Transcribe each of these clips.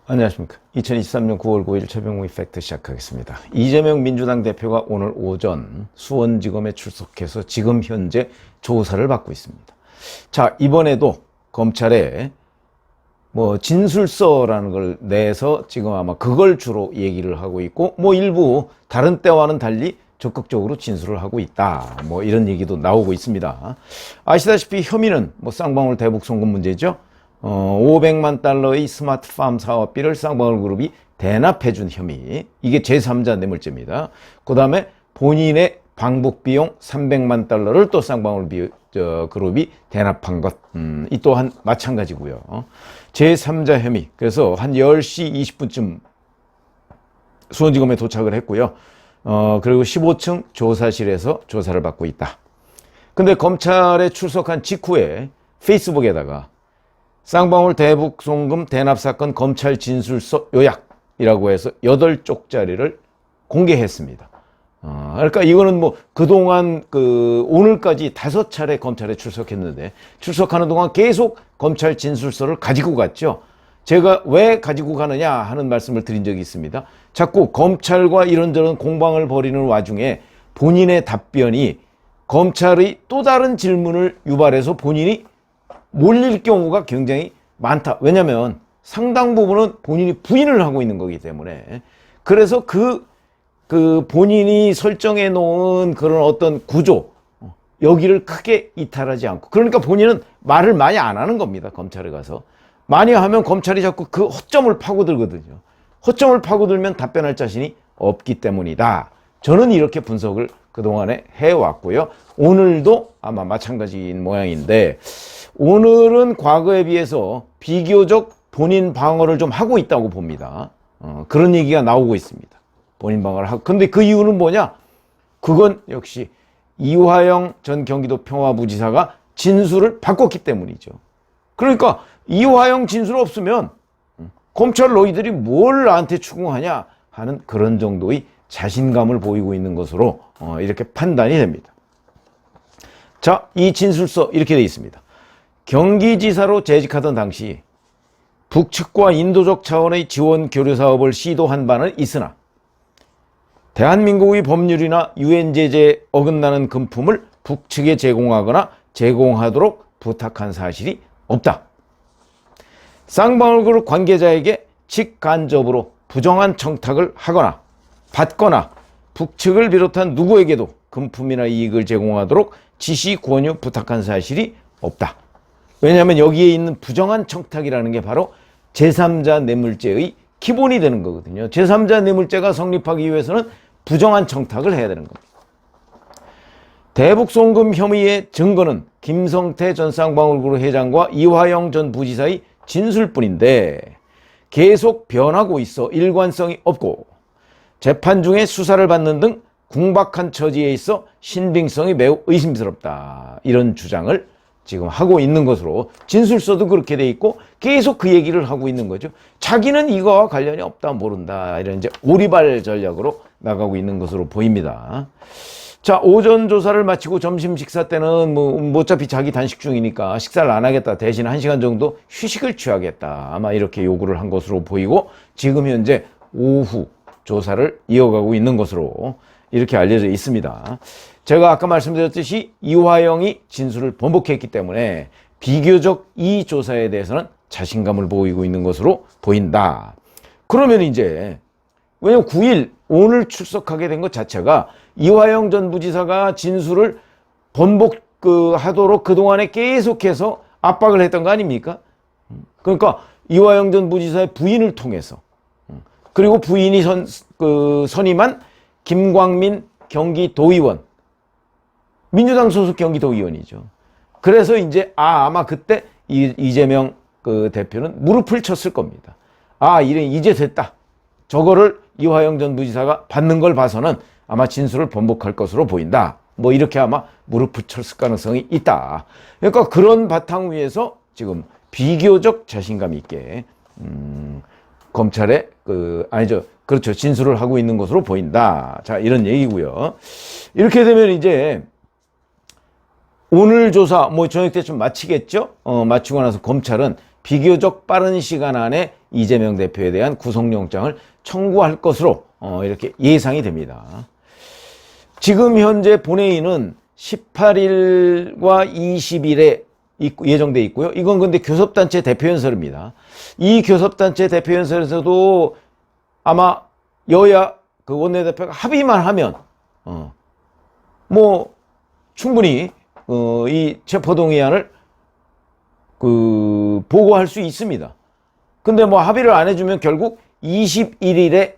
안녕하십니까. 2023년 9월 9일 최병우의 팩트 시작하겠습니다. 이재명 민주당 대표가 오늘 오전 수원지검에 출석해서 지금 현재 조사를 받고 있습니다. 자, 이번에도 검찰에 진술서라는 걸 내서 지금 아마 그걸 주로 얘기를 하고 있고, 일부 다른 때와는 달리 적극적으로 진술을 하고 있다. 이런 얘기도 나오고 있습니다. 아시다시피 혐의는 쌍방울 대북 송금 문제죠. 500만 달러의 스마트팜 사업비를 쌍방울 그룹이 대납해준 혐의. 이게 제3자 뇌물죄입니다. 그 다음에 본인의 방북 비용 300만 달러를 또 쌍방울 그룹이 대납한 것. 이 또한 마찬가지고요. 제3자 혐의. 그래서 한 10시 20분쯤 수원지검에 도착을 했고요. 그리고 15층 조사실에서 조사를 받고 있다. 근데 검찰에 출석한 직후에 페이스북에다가 쌍방울 대북 송금 대납 사건 검찰 진술서 요약이라고 해서 8쪽짜리를 공개했습니다. 그러니까 이거는 그동안 오늘까지 5차례 검찰에 출석했는데 출석하는 동안 계속 검찰 진술서를 가지고 갔죠. 제가 왜 가지고 가느냐 하는 말씀을 드린 적이 있습니다. 자꾸 검찰과 이런저런 공방을 벌이는 와중에 본인의 답변이 검찰의 또 다른 질문을 유발해서 본인이 몰릴 경우가 굉장히 많다. 왜냐하면 상당 부분은 본인이 부인을 하고 있는 거기 때문에. 그래서 그 본인이 설정해 놓은 그런 어떤 구조, 여기를 크게 이탈하지 않고. 그러니까 본인은 말을 많이 안 하는 겁니다. 검찰에 가서. 많이 하면 검찰이 자꾸 그 허점을 파고들거든요. 허점을 파고들면 답변할 자신이 없기 때문이다. 저는 이렇게 분석을 그동안에 해왔고요. 오늘도 아마 마찬가지인 모양인데, 오늘은 과거에 비해서 비교적 본인 방어를 좀 하고 있다고 봅니다. 그런 얘기가 나오고 있습니다. 본인 방어를 하고. 근데 그 이유는 뭐냐? 그건 역시 이화영 전 경기도 평화부지사가 진술을 바꿨기 때문이죠. 그러니까 이화영 진술 없으면 검찰 너희들이 뭘 나한테 추궁하냐 하는 그런 정도의 자신감을 보이고 있는 것으로 이렇게 판단이 됩니다. 자, 이 진술서 이렇게 되어 있습니다. 경기지사로 재직하던 당시 북측과 인도적 차원의 지원 교류 사업을 시도한 바는 있으나 대한민국의 법률이나 유엔 제재에 어긋나는 금품을 북측에 제공하거나 제공하도록 부탁한 사실이 없다. 쌍방울 그룹 관계자에게 직간접으로 부정한 청탁을 하거나 받거나 북측을 비롯한 누구에게도 금품이나 이익을 제공하도록 지시 권유 부탁한 사실이 없다. 왜냐하면 여기에 있는 부정한 청탁이라는 게 바로 제3자 뇌물죄의 기본이 되는 거거든요. 제3자 뇌물죄가 성립하기 위해서는 부정한 청탁을 해야 되는 겁니다. 대북 송금 혐의의 증거는 김성태 전 쌍방울그룹 회장과 이화영 전 부지사의 진술뿐인데 계속 변하고 있어 일관성이 없고 재판 중에 수사를 받는 등 궁박한 처지에 있어 신빙성이 매우 의심스럽다. 이런 주장을 지금 하고 있는 것으로 진술서도 그렇게 돼 있고 계속 그 얘기를 하고 있는 거죠. 자기는 이거와 관련이 없다 모른다 이런 이제 오리발 전략으로 나가고 있는 것으로 보입니다. 자, 오전 조사를 마치고 점심 식사 때는 어차피 자기 단식 중이니까 식사를 안 하겠다. 대신 1시간 정도 휴식을 취하겠다. 아마 이렇게 요구를 한 것으로 보이고 지금 현재 오후 조사를 이어가고 있는 것으로 이렇게 알려져 있습니다. 제가 아까 말씀드렸듯이 이화영이 진술을 번복했기 때문에 비교적 이 조사에 대해서는 자신감을 보이고 있는 것으로 보인다. 그러면 이제 왜냐면 9일 오늘 출석하게 된 것 자체가 이화영 전 부지사가 진술을 번복하도록 그동안에 계속해서 압박을 했던 거 아닙니까? 그러니까 이화영 전 부지사의 부인을 통해서 그리고 부인이 선임한 김광민 경기도의원, 민주당 소속 경기도의원이죠. 그래서 이제 아마 그때 이재명 대표는 무릎을 쳤을 겁니다. 이제 됐다. 저거를 이화영 전 부지사가 받는 걸 봐서는 아마 진술을 번복할 것으로 보인다. 이렇게 아마 무릎을 쳤을 가능성이 있다. 그러니까 그런 바탕 위에서 지금 비교적 자신감 있게 검찰에 그렇죠. 진술을 하고 있는 것으로 보인다. 자, 이런 얘기고요. 이렇게 되면 이제 오늘 조사 저녁 때쯤 마치겠죠? 마치고 나서 검찰은 비교적 빠른 시간 안에 이재명 대표에 대한 구속영장을 청구할 것으로 이렇게 예상이 됩니다. 지금 현재 본회의는 18일과 20일에 예정돼 있고요. 이건 근데 교섭단체 대표연설입니다. 이 교섭단체 대표연설에서도 아마 여야 그 원내대표가 합의만 하면 뭐 충분히 이 체포동의안을 보고할 수 있습니다. 근데 뭐 합의를 안 해주면 결국 21일에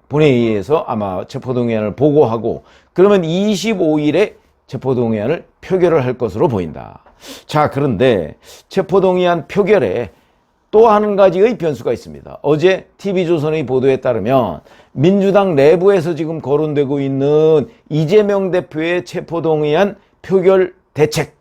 본회의에서 아마 체포동의안을 보고하고 그러면 25일에 체포동의안을 표결을 할 것으로 보인다. 자, 그런데 체포동의안 표결에 또 한 가지의 변수가 있습니다. 어제 TV조선의 보도에 따르면 민주당 내부에서 지금 거론되고 있는 이재명 대표의 체포동의안 표결 대책,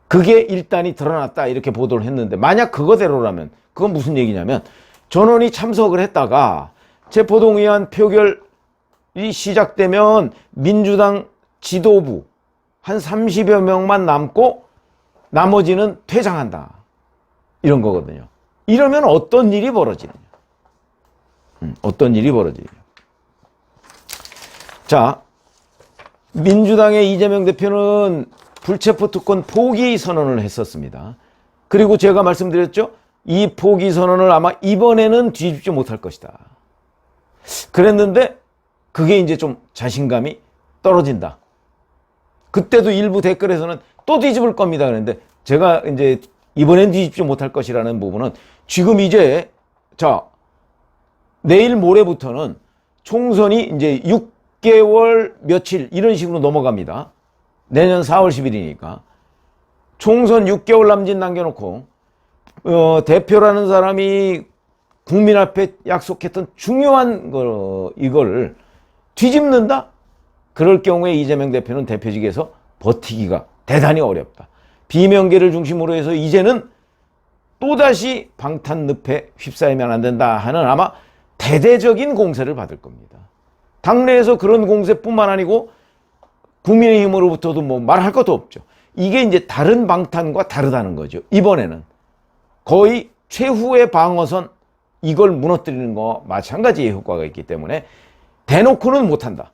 그게 일단이 드러났다 이렇게 보도를 했는데, 만약 그거대로라면 그건 무슨 얘기냐면 전원이 참석을 했다가 체포동의안 표결이 시작되면 민주당 지도부 한 30여 명만 남고 나머지는 퇴장한다, 이런 거거든요. 이러면 어떤 일이 벌어지느냐. 어떤 일이 벌어지느냐. 자, 민주당의 이재명 대표는 불체포 특권 포기 선언을 했었습니다. 그리고 제가 말씀드렸죠. 이 포기 선언을 아마 이번에는 뒤집지 못할 것이다. 그랬는데 그게 이제 좀 자신감이 떨어진다. 그때도 일부 댓글에서는 또 뒤집을 겁니다. 그랬는데 제가 이제 이번엔 뒤집지 못할 것이라는 부분은 지금 이제 내일 모레부터는 총선이 이제 6개월 며칠 이런 식으로 넘어갑니다. 내년 4월 10일이니까 총선 6개월 남짓 남겨놓고 대표라는 사람이 국민 앞에 약속했던 중요한 이걸 뒤집는다? 그럴 경우에 이재명 대표는 대표직에서 버티기가 대단히 어렵다. 비명계를 중심으로 해서 이제는 또다시 방탄 늪에 휩싸이면 안 된다 하는 아마 대대적인 공세를 받을 겁니다. 당내에서 그런 공세뿐만 아니고 국민의힘으로부터도 뭐 말할 것도 없죠. 이게 이제 다른 방탄과 다르다는 거죠. 이번에는 거의 최후의 방어선, 이걸 무너뜨리는 거 마찬가지의 효과가 있기 때문에 대놓고는 못한다.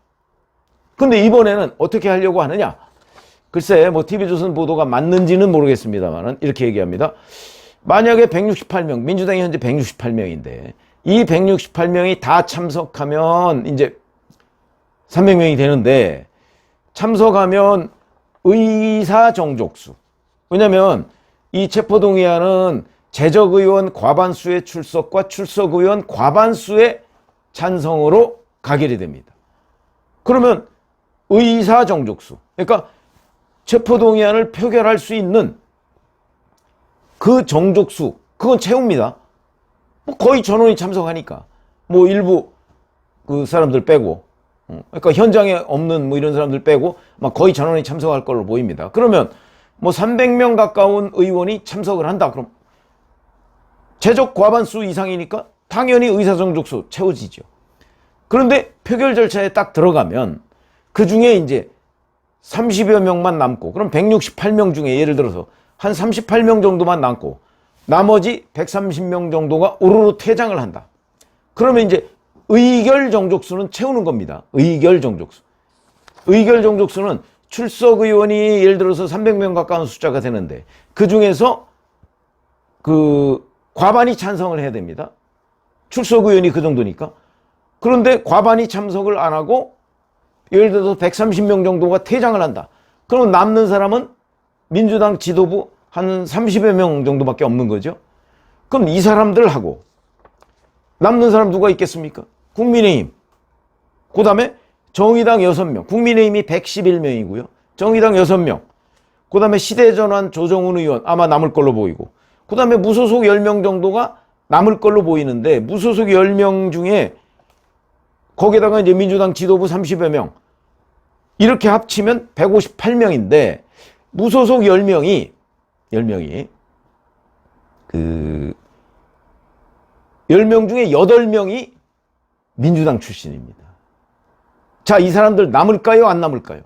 근데 이번에는 어떻게 하려고 하느냐? 글쎄, 뭐 TV조선 보도가 맞는지는 모르겠습니다만 이렇게 얘기합니다. 만약에 168명, 민주당이 현재 168명인데 이 168명이 다 참석하면 이제 300명이 되는데, 참석하면 의사 정족수. 왜냐면 이 체포동의안은 재적의원 과반수의 출석과 출석의원 과반수의 찬성으로 가결이 됩니다. 그러면 의사 정족수, 그러니까 체포동의안을 표결할 수 있는 그 정족수, 그건 채웁니다. 뭐 거의 전원이 참석하니까. 뭐 일부 그 사람들 빼고, 그러니까 현장에 없는 뭐 이런 사람들 빼고 막 거의 전원이 참석할 걸로 보입니다. 그러면 뭐 300명 가까운 의원이 참석을 한다. 그럼 재적 과반수 이상이니까 당연히 의사정족수 채워지죠. 그런데 표결 절차에 딱 들어가면 그 중에 이제 30여 명만 남고, 그럼 168명 중에 예를 들어서 한 38명 정도만 남고 나머지 130명 정도가 오로로 퇴장을 한다. 그러면 이제 의결 정족수는 채우는 겁니다. 의결 정족수. 의결 정족수는 출석 의원이 예를 들어서 300명 가까운 숫자가 되는데 그 중에서 그 과반이 찬성을 해야 됩니다. 출석 의원이 그 정도니까. 그런데 과반이 참석을 안 하고 예를 들어서 130명 정도가 퇴장을 한다. 그럼 남는 사람은 민주당 지도부 한 30여 명 정도밖에 없는 거죠. 그럼 이 사람들하고 남는 사람 누가 있겠습니까? 국민의힘, 그 다음에 정의당 6명, 국민의힘이 111명이고요. 정의당 6명, 그 다음에 시대전환 조정훈 의원 아마 남을 걸로 보이고, 그 다음에 무소속 10명 정도가 남을 걸로 보이는데, 무소속 10명 중에 거기다가 이제 민주당 지도부 30여 명, 이렇게 합치면 158명인데 무소속 10명이 그 10명 중에 8명이 민주당 출신입니다. 자, 이 사람들 남을까요? 안 남을까요?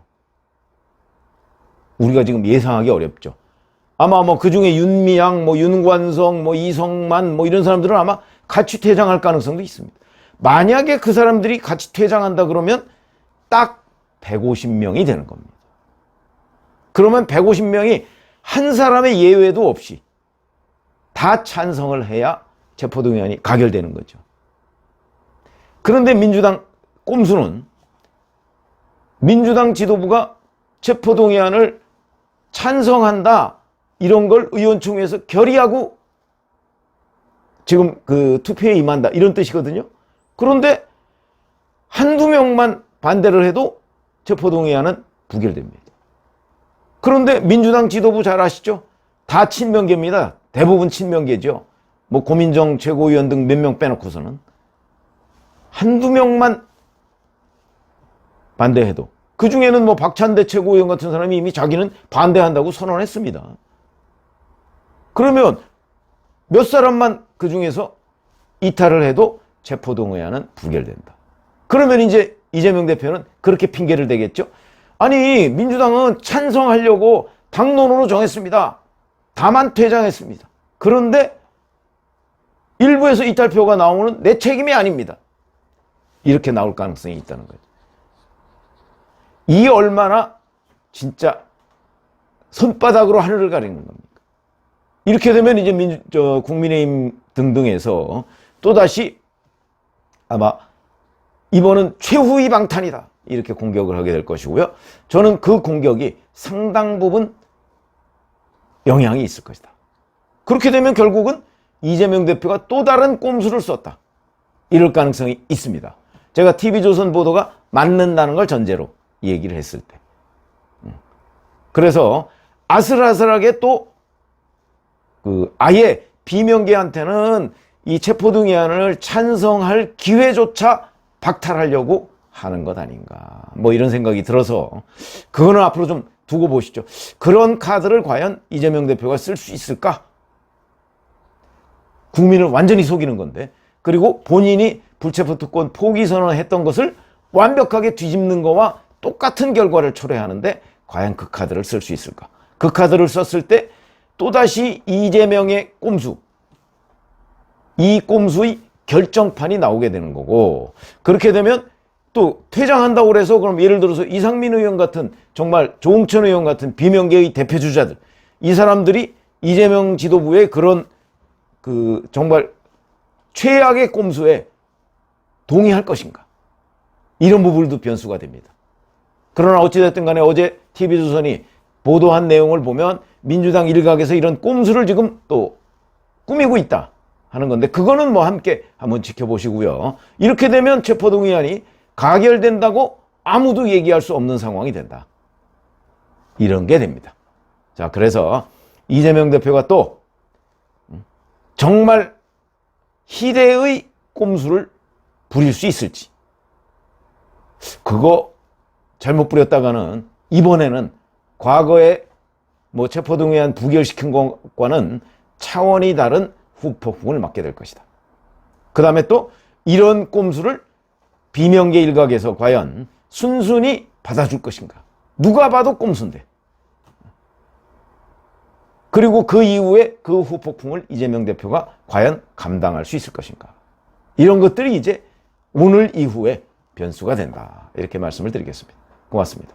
우리가 지금 예상하기 어렵죠. 아마 뭐 그중에 윤미향, 뭐 윤관성, 뭐 이성만 뭐 이런 사람들은 아마 같이 퇴장할 가능성도 있습니다. 만약에 그 사람들이 같이 퇴장한다 그러면 딱 150명이 되는 겁니다. 그러면 150명이 한 사람의 예외도 없이 다 찬성을 해야 체포동의안이 가결되는 거죠. 그런데 민주당 꼼수는 민주당 지도부가 체포동의안을 찬성한다 이런 걸 의원총회에서 결의하고 지금 그 투표에 임한다 이런 뜻이거든요. 그런데 한두 명만 반대를 해도 체포동의안은 부결됩니다. 그런데 민주당 지도부 잘 아시죠? 다 친명계입니다. 대부분 친명계죠. 뭐 고민정 최고위원 등 몇 명 빼놓고서는 한두 명만 반대해도 그중에는 뭐 박찬대 최고위원 같은 사람이 이미 자기는 반대한다고 선언했습니다. 그러면 몇 사람만 그중에서 이탈을 해도 체포동의안은 부결된다. 그러면 이제 이재명 대표는 그렇게 핑계를 대겠죠. 아니 민주당은 찬성하려고 당론으로 정했습니다. 다만 퇴장했습니다. 그런데 일부에서 이탈표가 나오는 내 책임이 아닙니다. 이렇게 나올 가능성이 있다는 거죠. 이 얼마나 진짜 손바닥으로 하늘을 가리는 겁니까? 이렇게 되면 이제 국민의힘 등등에서 또다시 아마 이번은 최후의 방탄이다 이렇게 공격을 하게 될 것이고요. 저는 그 공격이 상당 부분 영향이 있을 것이다. 그렇게 되면 결국은 이재명 대표가 또 다른 꼼수를 썼다 이럴 가능성이 있습니다. 제가 TV조선 보도가 맞는다는 걸 전제로 얘기를 했을 때. 그래서 아슬아슬하게 또 아예 비명계한테는 이 체포동의안을 찬성할 기회조차 박탈하려고 하는 것 아닌가 뭐 이런 생각이 들어서 그거는 앞으로 좀 두고 보시죠. 그런 카드를 과연 이재명 대표가 쓸 수 있을까? 국민을 완전히 속이는 건데, 그리고 본인이 불체포 특권 포기 선언했던 것을 완벽하게 뒤집는 거와 똑같은 결과를 초래하는데 과연 그 카드를 쓸 수 있을까? 그 카드를 썼을 때 또다시 이재명의 꼼수, 이 꼼수의 결정판이 나오게 되는 거고, 그렇게 되면 또 퇴장한다고 그래서 그럼 예를 들어서 이상민 의원 같은 정말 조홍천 의원 같은 비명계의 대표주자들, 이 사람들이 이재명 지도부의 그런 정말 최악의 꼼수에 동의할 것인가? 이런 부분도 변수가 됩니다. 그러나 어찌됐든 간에 어제 TV조선이 보도한 내용을 보면 민주당 일각에서 이런 꼼수를 지금 또 꾸미고 있다 하는 건데, 그거는 뭐 함께 한번 지켜보시고요. 이렇게 되면 체포동의안이 가결된다고 아무도 얘기할 수 없는 상황이 된다. 이런 게 됩니다. 자, 그래서 이재명 대표가 또 정말 희대의 꼼수를 부릴 수 있을지, 그거 잘못 부렸다가는 이번에는 과거에 뭐 체포동의안 부결시킨 것과는 차원이 다른 후폭풍을 맞게 될 것이다. 그 다음에 또 이런 꼼수를 비명계 일각에서 과연 순순히 받아줄 것인가? 누가 봐도 꼼수인데. 그리고 그 이후에 그 후폭풍을 이재명 대표가 과연 감당할 수 있을 것인가? 이런 것들이 이제 오늘 이후에 변수가 된다. 이렇게 말씀을 드리겠습니다. 고맙습니다.